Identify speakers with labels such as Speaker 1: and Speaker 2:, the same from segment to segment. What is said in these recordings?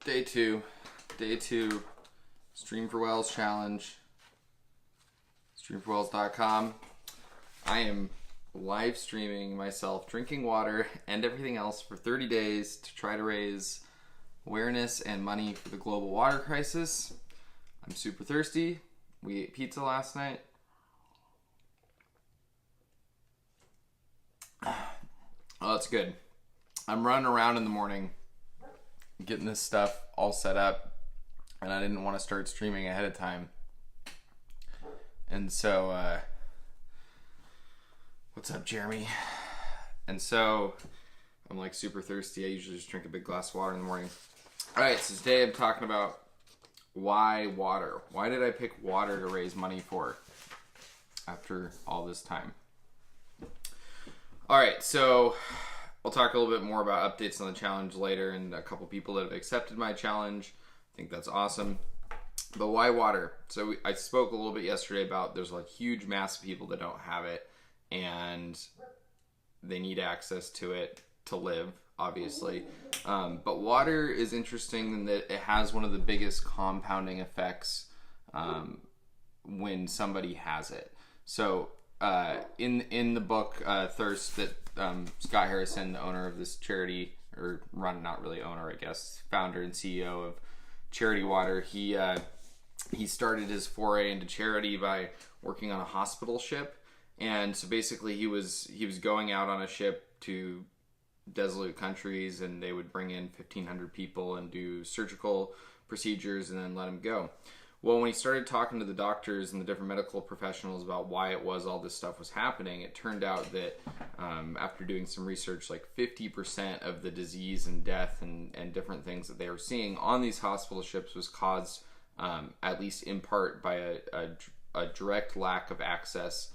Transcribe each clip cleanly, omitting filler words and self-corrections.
Speaker 1: Day two, Stream for Wells challenge, streamforwells.com. I am live streaming myself drinking water and everything else for 30 days to try to raise awareness and money for the global water crisis. I'm super thirsty. We ate pizza last night. Oh, that's good. I'm running around in the morning getting this stuff all set up, and I didn't want to start streaming ahead of time. And so, what's up, Jeremy? And so, I'm like super thirsty. I usually just drink a big glass of water in the morning. Alright, so today I'm talking about why water. Why did I pick water to raise money for after all this time? Alright, so I'll talk a little bit more about updates on the challenge later and a couple people that have accepted my challenge. I think that's awesome. But why water? So I spoke a little bit yesterday about there's like huge mass of people that don't have it and they need access to it to live, obviously. But water is interesting in that it has one of the biggest compounding effects when somebody has it. So in the book Thirst that Scott Harrison, the owner of this charity, or not really owner, I guess, founder and CEO of Charity Water, he started his foray into charity by working on a hospital ship. And so basically he was going out on a ship to desolate countries, and they would bring in 1,500 people and do surgical procedures and then let them go. Well, when he started talking to the doctors and the different medical professionals about why it was all this stuff was happening, it turned out that after doing some research, like 50% of the disease and death and different things that they were seeing on these hospital ships was caused, at least in part, by a direct lack of access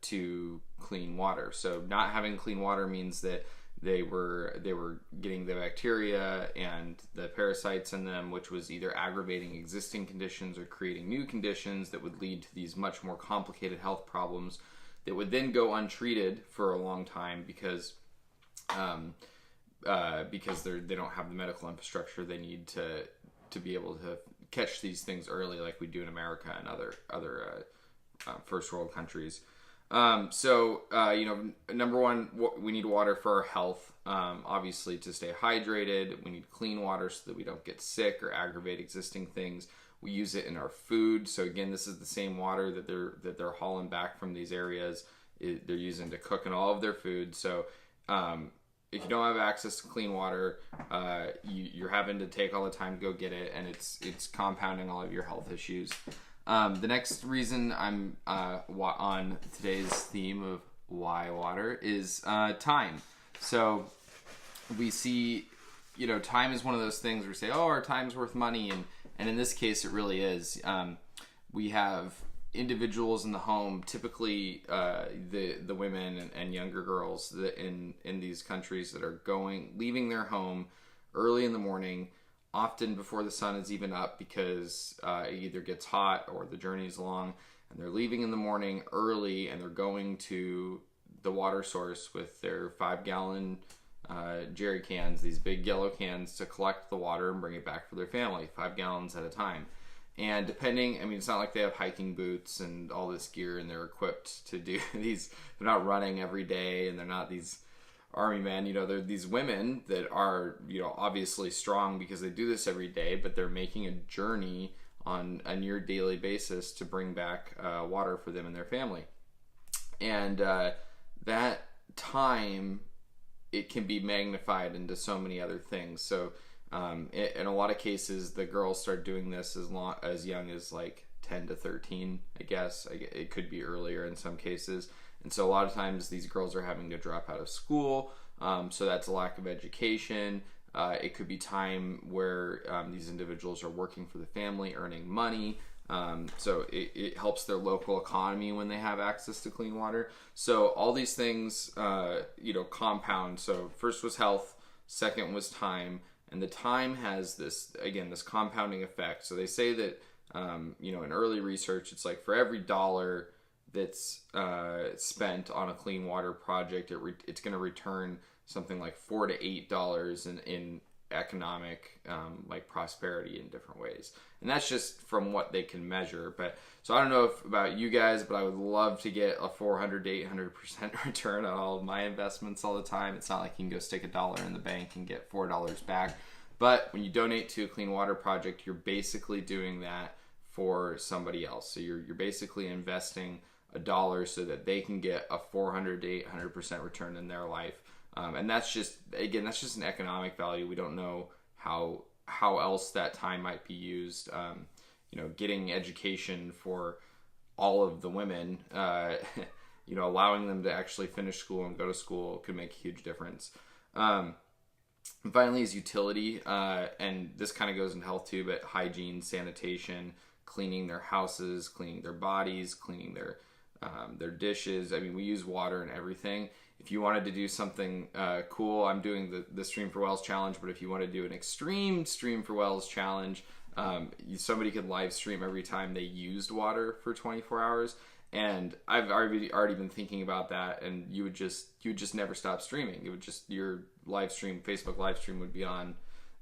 Speaker 1: to clean water. So not having clean water means that they were getting the bacteria and the parasites in them, which was either aggravating existing conditions or creating new conditions that would lead to these much more complicated health problems that would then go untreated for a long time because they don't have the medical infrastructure they need to be able to catch these things early, like we do in America and other first world countries. Number one, we need water for our health. Obviously, to stay hydrated, we need clean water so that we don't get sick or aggravate existing things. We use it in our food. So again, this is the same water that they're hauling back from these areas. They're using to cook in all of their food. So if you don't have access to clean water, you're having to take all the time to go get it, and it's compounding all of your health issues. The next reason I'm on today's theme of why water is time. So we see, time is one of those things where we say, oh, our time's worth money, and in this case it really is. We have individuals in the home, typically the women and younger girls that in these countries that are leaving their home early in the morning, often before the sun is even up, because it either gets hot or the journey is long, and they're leaving in the morning early and they're going to the water source with their 5-gallon jerry cans, these big yellow cans, to collect the water and bring it back for their family, 5 gallons at a time. And it's not like they have hiking boots and all this gear and they're equipped to do these. They're not running every day, and they're not these army men. They're these women that are, obviously strong because they do this every day, but they're making a journey on a near daily basis to bring back water for them and their family. And that time, it can be magnified into so many other things. So in a lot of cases, the girls start doing this as young as like 10 to 13, I guess. It could be earlier in some cases. And so a lot of times these girls are having to drop out of school. So that's a lack of education. It could be time where these individuals are working for the family, earning money. So it helps their local economy when they have access to clean water. So all these things, compound. So first was health, second was time, and the time has this compounding effect. So they say that, in early research, it's like for every dollar that's spent on a clean water project, it's going to return something like $4 to $8 in economic like prosperity in different ways. And that's just from what they can measure. But so I don't know about you guys, but I would love to get a 400 to 800% return on all of my investments all the time. It's not like you can go stick $1 in the bank and get $4 back. But when you donate to a clean water project, you're basically doing that for somebody else. So you're basically investing $1 so that they can get a 400 to 800% return in their life. And that's just an economic value. We don't know how else that time might be used. Getting education for all of the women, allowing them to actually finish school and go to school could make a huge difference. And finally is utility, and this kind of goes into health too, but hygiene, sanitation, cleaning their houses, cleaning their bodies, cleaning their dishes. I mean, we use water in everything. If you wanted to do something cool, I'm doing the Stream for Wells challenge, but if you want to do an extreme Stream for Wells challenge, somebody could live stream every time they used water for 24 hours. And I've already been thinking about that, and you would just never stop streaming. It would just, your live stream, Facebook live stream would be on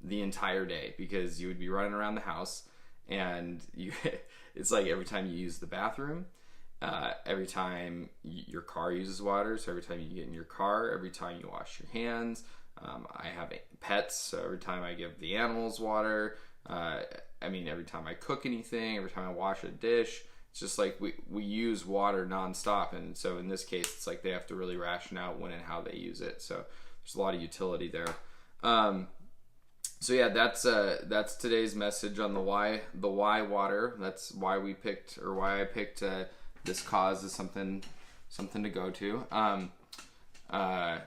Speaker 1: the entire day, because you would be running around the house, and it's like every time you use the bathroom, every time your car uses water, so every time you get in your car, every time you wash your hands. I have pets, so every time I give the animals water, every time I cook anything, every time I wash a dish, it's just like we use water nonstop. And so in this case, it's like they have to really ration out when and how they use it. So there's a lot of utility there. So yeah, that's today's message on the why water. That's why I picked this cause as something to go to. I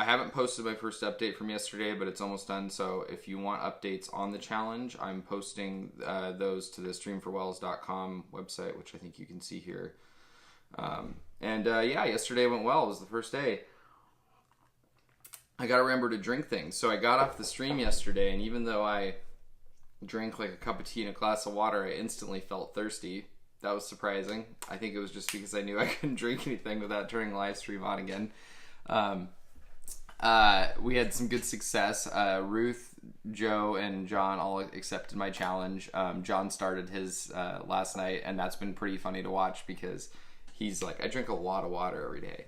Speaker 1: haven't posted my first update from yesterday, but it's almost done. So if you want updates on the challenge, I'm posting those to the streamforwells.com website, which I think you can see here. Yesterday went well. It was the first day. I got to remember to drink things. So I got off the stream yesterday, and even though I drank like a cup of tea and a glass of water, I instantly felt thirsty. That was surprising. I think it was just because I knew I couldn't drink anything without turning live stream on again. We had some good success. Ruth, Joe, and John all accepted my challenge. John started his last night, and that's been pretty funny to watch, because he's like, I drink a lot of water every day.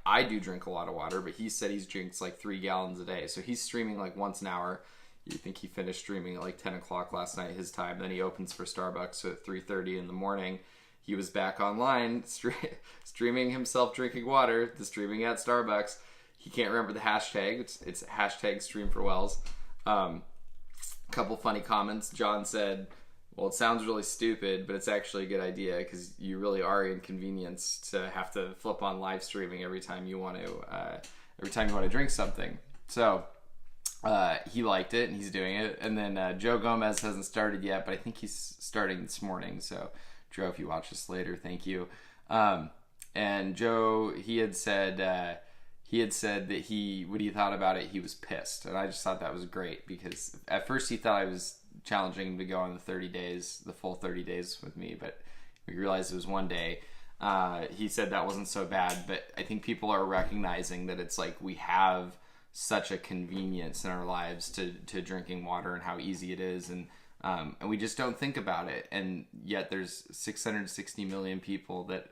Speaker 1: I do drink a lot of water, but he said he drinks like 3 gallons a day. So he's streaming like once an hour. You think he finished streaming at like 10 o'clock last night his time. Then he opens for Starbucks, so at 3:30 in the morning, he was back online streaming himself drinking water, the streaming at Starbucks. He can't remember the hashtag. It's hashtag Stream for Wells. Couple funny comments. John said, well, it sounds really stupid, but it's actually a good idea, because you really are inconvenienced to have to flip on live streaming every time you want to drink something. So he liked it, and he's doing it. And then Joe Gomez hasn't started yet, but I think he's starting this morning. So Joe, if you watch this later, thank you. And Joe, he had said that when he thought about it, he was pissed. And I just thought that was great, because at first he thought I was challenging him to go on the full 30 days with me, but we realized it was one day. He said that wasn't so bad, but I think people are recognizing that it's like we have such a convenience in our lives to drinking water, and how easy it is, and we just don't think about it. And yet there's 660 million people that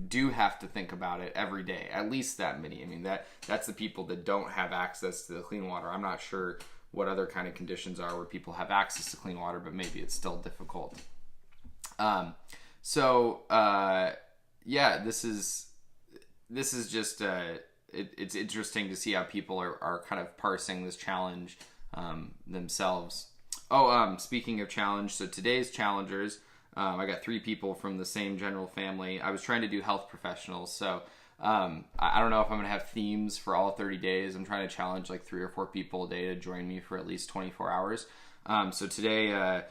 Speaker 1: do have to think about it every day, at least that many. I mean, that's the people that don't have access to the clean water. I'm not sure what other kind of conditions are where people have access to clean water, but maybe it's still difficult. This is just it's interesting to see how people are kind of parsing this challenge themselves. Speaking of challenge, so today's challengers, I got 3 people from the same general family. I was trying to do health professionals, so I don't know if I'm gonna have themes for all 30 days. I'm trying to challenge like 3 or 4 people a day to join me for at least 24 hours. So today,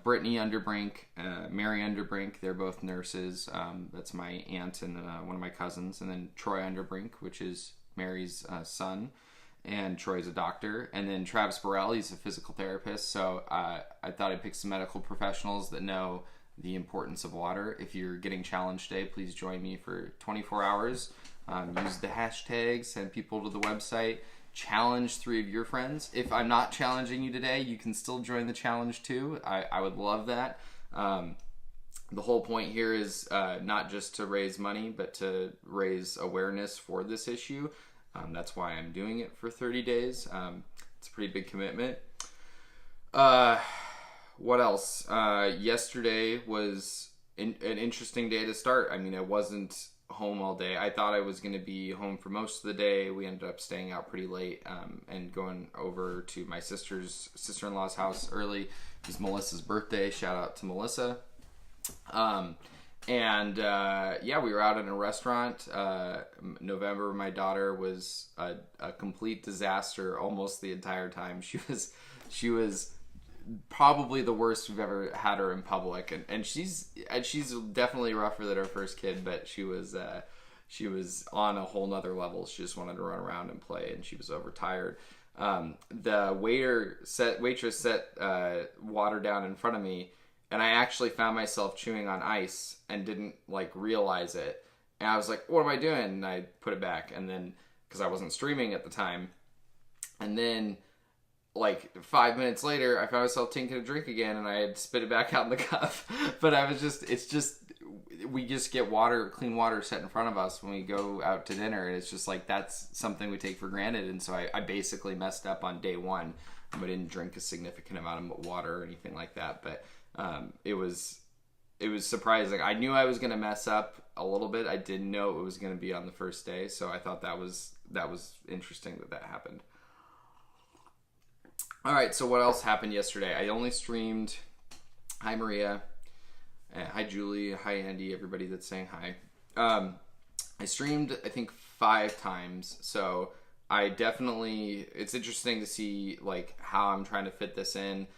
Speaker 1: Brittany Underbrink, Mary Underbrink, they're both nurses. That's my aunt and one of my cousins. And then Troy Underbrink, which is Mary's son, and Troy's a doctor. And then Travis Burrell, he's a physical therapist. So I thought I'd pick some medical professionals that know the importance of water. If you're getting challenged today, please join me for 24 hours. Use the hashtag, send people to the website, challenge 3 of your friends. If I'm not challenging you today, you can still join the challenge too. I would love that. The whole point here is not just to raise money, but to raise awareness for this issue. That's why I'm doing it for 30 days. It's a pretty big commitment. What else? Yesterday was an interesting day to start. I mean, I wasn't home all day. I thought I was going to be home for most of the day. We ended up staying out pretty late and going over to my sister-in-law's house early. It was Melissa's birthday. Shout out to Melissa. Yeah, we were out in a restaurant. November, my daughter was a complete disaster almost the entire time. She was probably the worst we've ever had her in public, and she's definitely rougher than her first kid, but she was on a whole nother level. She just wanted to run around and play, and she was overtired. The waitress set water down in front of me, and I actually found myself chewing on ice and didn't realize it. And I was like, what am I doing? And I put it back, and then because I wasn't streaming at the time, and then 5 minutes later, I found myself taking a drink again, and I had spit it back out in the cup. But we just get clean water set in front of us when we go out to dinner, and it's just that's something we take for granted. And so I basically messed up on day one. I didn't drink a significant amount of water or anything like that, but it was surprising. I knew I was going to mess up a little bit. I didn't know it was going to be on the first day, so I thought that was interesting that happened. All right, so what else happened yesterday? I only streamed. Hi, Maria. Hi, Julie. Hi, Andy. Everybody that's saying hi. I streamed, I think, 5 times. So I definitely... It's interesting to see how I'm trying to fit this in.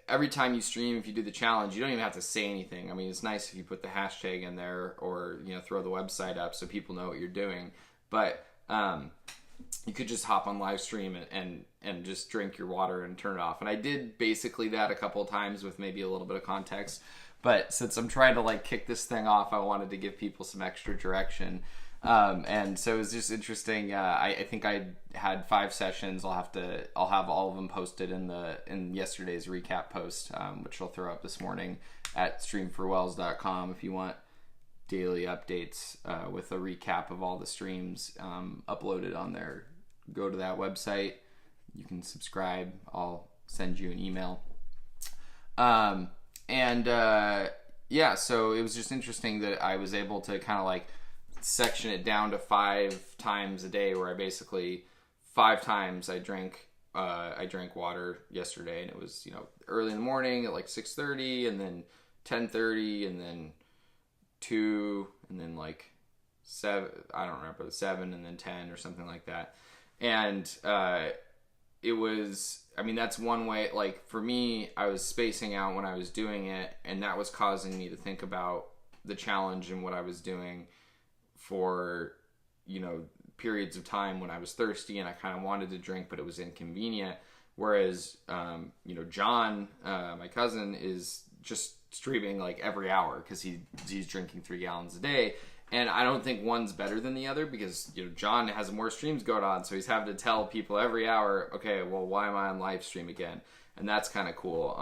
Speaker 1: Every time you stream, if you do the challenge, you don't even have to say anything. I mean, it's nice if you put the hashtag in there or throw the website up so people know what you're doing. But you could just hop on live stream and just drink your water and turn it off. And I did basically that a couple of times with maybe a little bit of context. But since I'm trying to kick this thing off, I wanted to give people some extra direction. And so it was just interesting. I think I had 5 sessions. I'll have all of them posted in yesterday's recap post, which I'll throw up this morning at streamforwells.com if you want daily updates with a recap of all the streams uploaded on there. Go to that website. You can subscribe. I'll send you an email. Yeah, so it was just interesting that I was able to kind of section it down to 5 times a day, where I basically 5 times I drank water yesterday, and it was early in the morning at 6:30, and then 10:30, and then 2, and then 7. I don't remember, 7, and then 10 or something like that. And it was, that's one way. For me, I was spacing out when I was doing it, and that was causing me to think about the challenge and what I was doing for periods of time when I was thirsty and I kind of wanted to drink, but it was inconvenient. Whereas John, my cousin, is just streaming every hour because he's drinking 3 gallons a day. And I don't think one's better than the other because John has more streams going on, so he's having to tell people every hour, okay, well, why am I on live stream again? And that's kind of cool.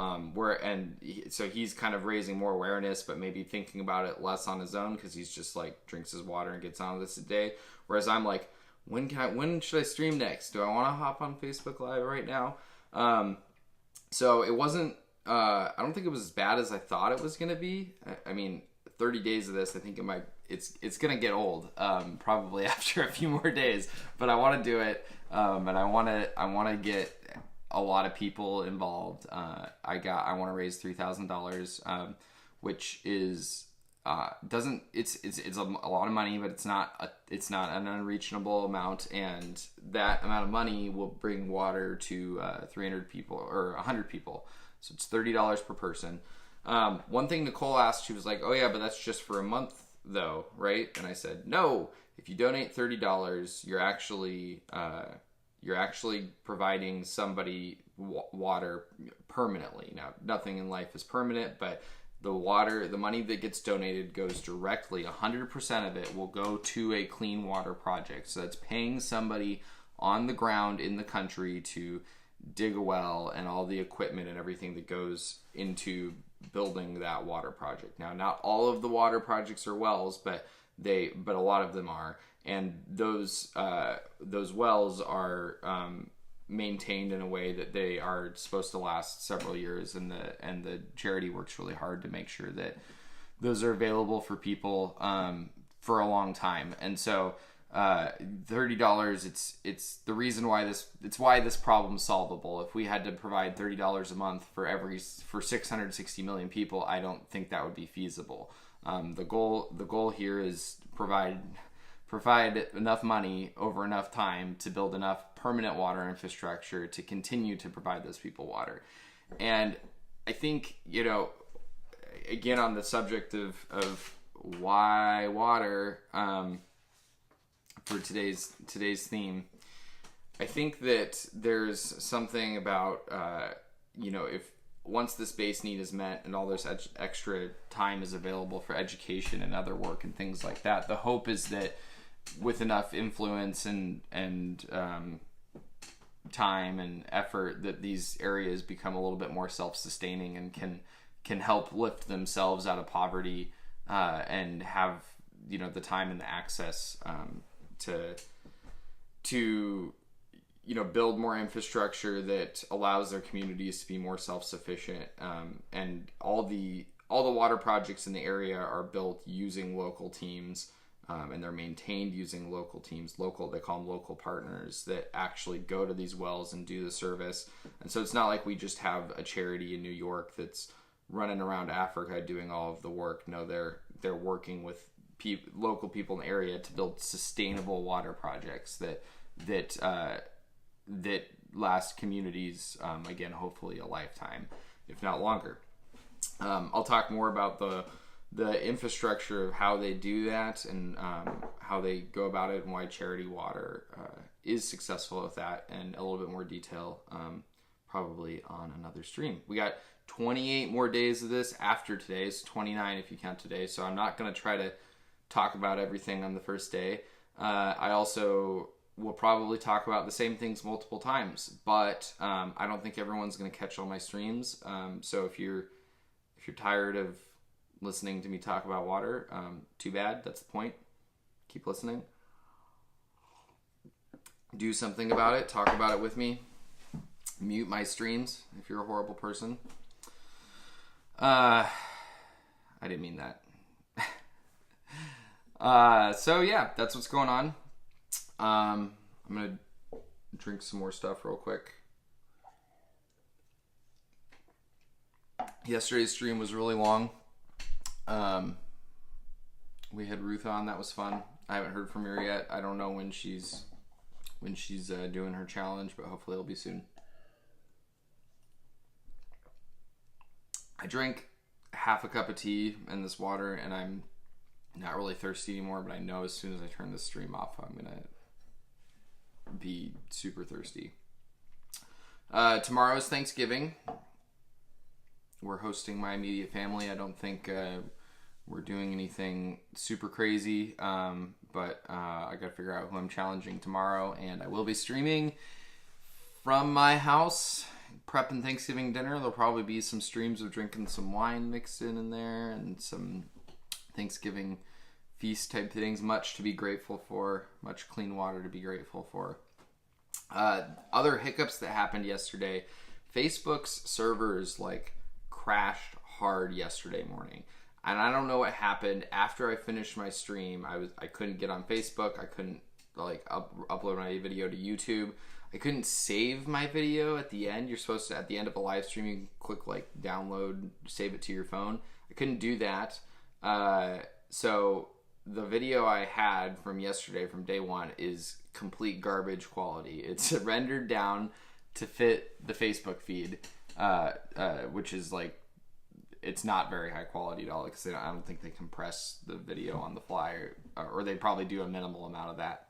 Speaker 1: So he's kind of raising more awareness, but maybe thinking about it less on his own because he's just drinks his water and gets on with this a day. Whereas I'm when should I stream next? Do I want to hop on Facebook Live right now? So it wasn't. I don't think it was as bad as I thought it was gonna be. 30 days of this, I think it's gonna get old, probably after a few more days. But I want to do it, and I want to get a lot of people involved. I want to raise $3,000, which is it's a lot of money, but it's not an unreachable amount, and that amount of money will bring water to 300 people or 100 people. So it's $30 per person. One thing Nicole asked, she was like, "Oh yeah, but that's just for a month, though, right?" And I said, "No. If you donate $30, you're actually providing somebody water permanently. Now, nothing in life is permanent, but the money that gets donated goes directly, 100% of it will go to a clean water project. So that's paying somebody on the ground in the country to dig a well and all the equipment and everything that goes into building that water project. Now, not all of the water projects are wells, but a lot of them are. And those wells are maintained in a way that they are supposed to last several years, and the charity works really hard to make sure that those are available for people for a long time. And so $30, it's the reason why this problem's solvable. If we had to provide $30 a month for 660 million people, I don't think that would be feasible. The goal here is provide enough money over enough time to build enough permanent water infrastructure to continue to provide those people water. And I think, again, on the subject of why water, for today's theme, I think that there's something about, if once this base need is met and all this extra time is available for education and other work and things like that, the hope is that with enough influence and time and effort, that these areas become a little bit more self-sustaining and can help lift themselves out of poverty and have the time and the access to build more infrastructure that allows their communities to be more self-sufficient. And all the water projects in the area are built using local teams. And they're maintained using local teams. They call them local partners that actually go to these wells and do the service. And so it's not like we just have a charity in New York that's running around Africa doing all of the work. No, they're working with local people in the area to build sustainable water projects that last communities, again, hopefully a lifetime, if not longer. I'll talk more about the infrastructure of how they do that and how they go about it and why Charity Water is successful with that, and a little bit more detail probably on another stream. We got 28 more days of this after today. It's 29 if you count today, so I'm not going to try to talk about everything on the first day. I also will probably talk about the same things multiple times, but I don't think everyone's going to catch all my streams. So if you're tired of listening to me talk about water, too bad. That's the point. Keep listening. Do something about it. Talk about it with me. Mute my streams if you're a horrible person. I didn't mean that. So yeah, that's what's going on. I'm gonna drink some more stuff real quick. Yesterday's stream was really long. We had Ruth on. That was fun. I haven't heard from her yet. I don't know when she's doing her challenge, but hopefully it'll be soon. I drank half a cup of tea and this water, and I'm not really thirsty anymore, but I know as soon as I turn this stream off, I'm gonna be super thirsty. Tomorrow is Thanksgiving. We're hosting my immediate family. I don't think we're doing anything super crazy, but I gotta figure out who I'm challenging tomorrow, and I will be streaming from my house, prepping Thanksgiving dinner. There'll probably be some streams of drinking some wine mixed in there, and some Thanksgiving feast type things. Much to be grateful for, much clean water to be grateful for. Other hiccups that happened yesterday. Facebook's servers crashed hard yesterday morning, and I don't know what happened. After I finished my stream, I couldn't get on Facebook. I couldn't upload my video to YouTube. I couldn't save my video at the end. You're supposed to, at the end of a live stream, you can click download, save it to your phone. I couldn't do that. So the video I had from yesterday, from day one, is complete garbage quality. It's rendered down to fit the Facebook feed, which is it's not very high quality at all, because I don't think they compress the video on the fly, or they probably do a minimal amount of that.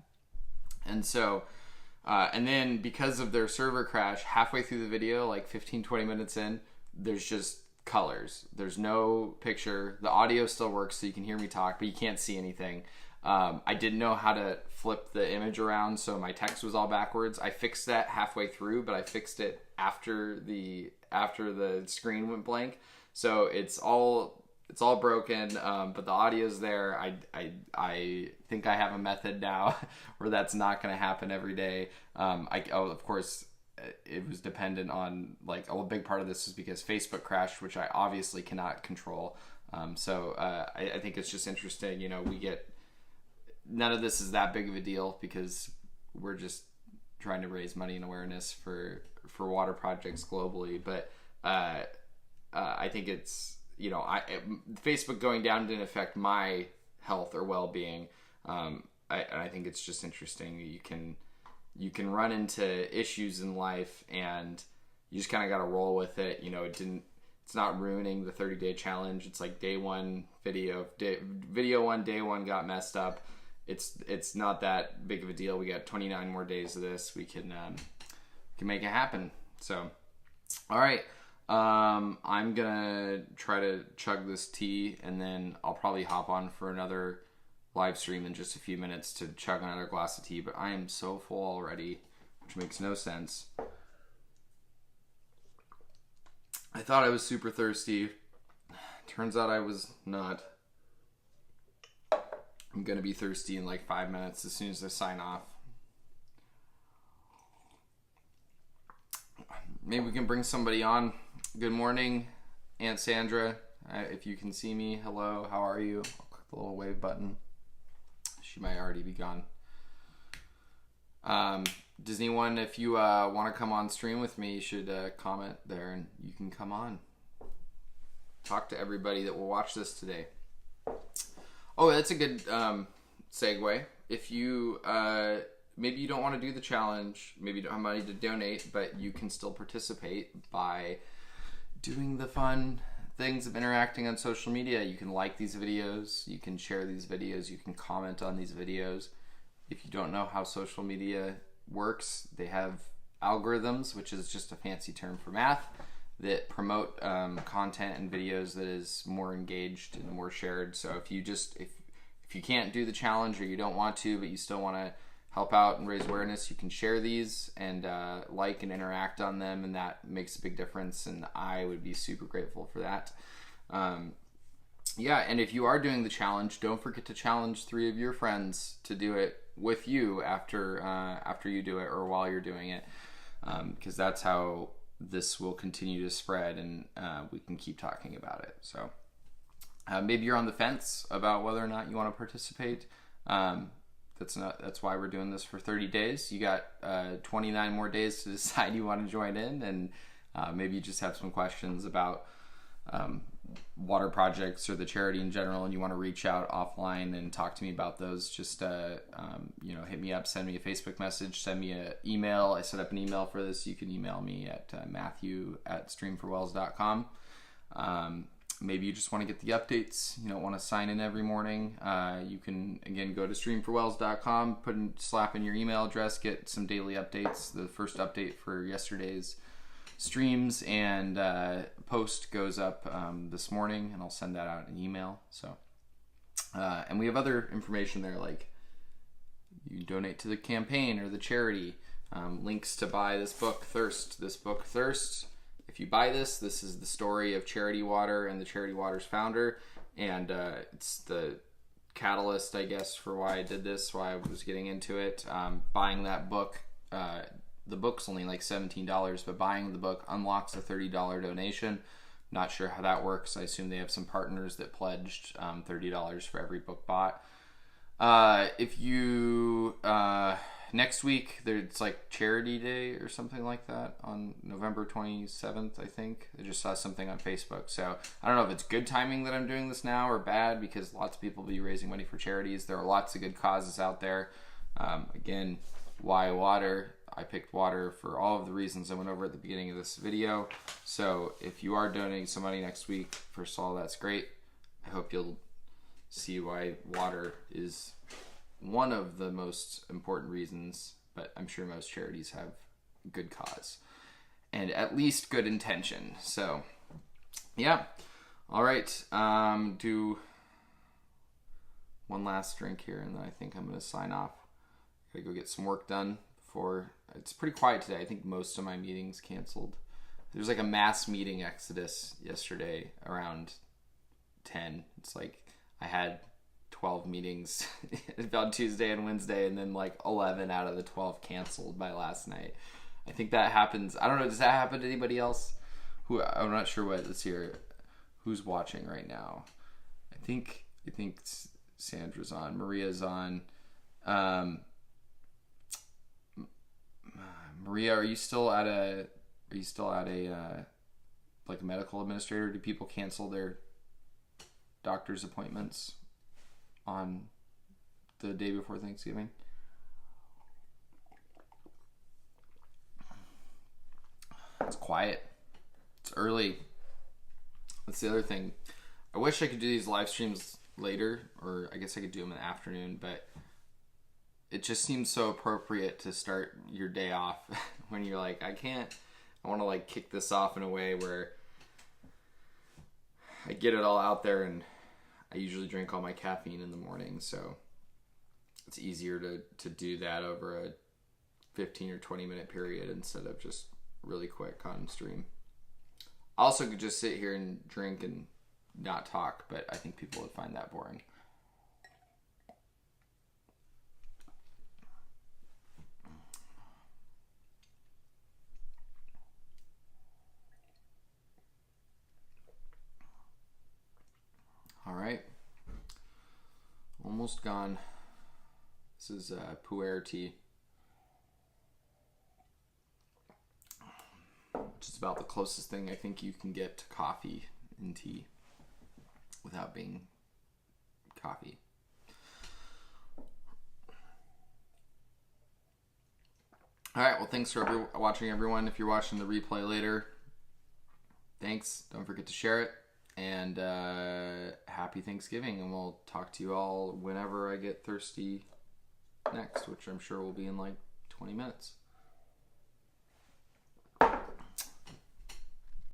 Speaker 1: And so, and then because of their server crash, halfway through the video, 15-20 minutes in, there's just colors. There's no picture. The audio still works, so you can hear me talk, but you can't see anything. I didn't know how to flip the image around, so my text was all backwards. I fixed that halfway through, but I fixed it after the screen went blank. So it's all broken, but the audio's there. I think I have a method now where that's not going to happen every day. Of course, it was dependent on, like, a big part of this is because Facebook crashed, which I obviously cannot control. So I think it's just interesting. None of this is that big of a deal because we're just trying to raise money and awareness for water projects globally. But I think it's, Facebook going down didn't affect my health or well-being. I think it's just interesting. You can run into issues in life and you just kind of got to roll with it. It's not ruining the 30-day challenge. It's like day one video one, day one got messed up. It's not that big of a deal. We got 29 more days of this. We can make it happen. So, all right. I'm gonna try to chug this tea, and then I'll probably hop on for another live stream in just a few minutes to chug another glass of tea. But I am so full already, which makes no sense. I thought I was super thirsty. Turns out I was not. I'm going to be thirsty in like 5 minutes as soon as I sign off. Maybe we can bring somebody on. Good morning, Aunt Sandra. If you can see me, hello, how are you? I'll click the little wave button. She might already be gone. Disney One, if you want to come on stream with me, you should comment there and you can come on. Talk to everybody that will watch this today. Oh, that's a good segue. If you maybe you don't want to do the challenge, maybe you don't have money to donate, but you can still participate by doing the fun things of interacting on social media. You can like these videos, you can share these videos, you can comment on these videos. If you don't know how social media works, they have algorithms, which is just a fancy term for math, that promote content and videos that is more engaged and more shared. So if you can't do the challenge or you don't want to, but you still want to help out and raise awareness, you can share these and like and interact on them, and that makes a big difference, and I would be super grateful for that. And if you are doing the challenge, don't forget to challenge 3 of your friends to do it with you after you do it or while you're doing it, because that's how this will continue to spread, and we can keep talking about it. So maybe you're on the fence about whether or not you want to participate. That's why we're doing this for 30 days. You got 29 more days to decide you want to join in, and maybe you just have some questions about water projects or the charity in general, and you want to reach out offline and talk to me about those. Just hit me up, send me a Facebook message, send me an email. I set up an email for this. You can email me at matthew@streamforwells.com. Maybe you just want to get the updates. You don't want to sign in every morning. You can, again, go to streamforwells.com, slap in your email address, get some daily updates. The first update for yesterday's streams and post goes up this morning, and I'll send that out in email. So, and we have other information there, like you donate to the campaign or the charity. Links to buy this book, Thirst. If you buy this is the story of Charity Water and the Charity Water's founder, and it's the catalyst, I guess, for why I did this, why I was getting into it. Buying that book, the book's only like $17, but buying the book unlocks a $30 donation. Not sure how that works. I assume they have some partners that pledged $30 for every book bought. If you next week, it's like Charity Day or something like that on November 27th, I think. I just saw something on Facebook. So I don't know if it's good timing that I'm doing this now or bad, because lots of people will be raising money for charities. There are lots of good causes out there. Again, why water? I picked water for all of the reasons I went over at the beginning of this video. So if you are donating some money next week, first of all, that's great. I hope you'll see why water is one of the most important reasons, but I'm sure most charities have good cause and at least good intention. So Yeah. All right. Do one last drink here, and then I think I'm going to sign off. Gotta go get some work done before. It's pretty quiet today. I think most of my meetings canceled. There's like a mass meeting exodus yesterday around 10. It's like I had 12 meetings on Tuesday and Wednesday, and then like 11 out of the 12 canceled by last night. I think that happens. I don't know. Does that happen to anybody else? I'm not sure what. Let's hear. Who's watching right now? I think Sandra's on. Maria's on. Maria, are you still at a like a medical administrator? Do people cancel their doctor's appointments on the day before Thanksgiving? It's quiet. It's early. That's the other thing. I wish I could do these live streams later, or I guess I could do them in the afternoon, but it just seems so appropriate to start your day off when you're like, I want to like kick this off in a way where I get it all out there, and I usually drink all my caffeine in the morning, so it's easier to do that over a 15 or 20 minute period instead of just really quick on stream. I also could just sit here and drink and not talk, but I think people would find that boring. All right. Almost gone. This is pu'er tea, which is about the closest thing I think you can get to coffee in tea without being coffee. All right. Well, thanks for watching, everyone. If you're watching the replay later, thanks. Don't forget to share it. And happy Thanksgiving. And we'll talk to you all whenever I get thirsty next, which I'm sure will be in like 20 minutes.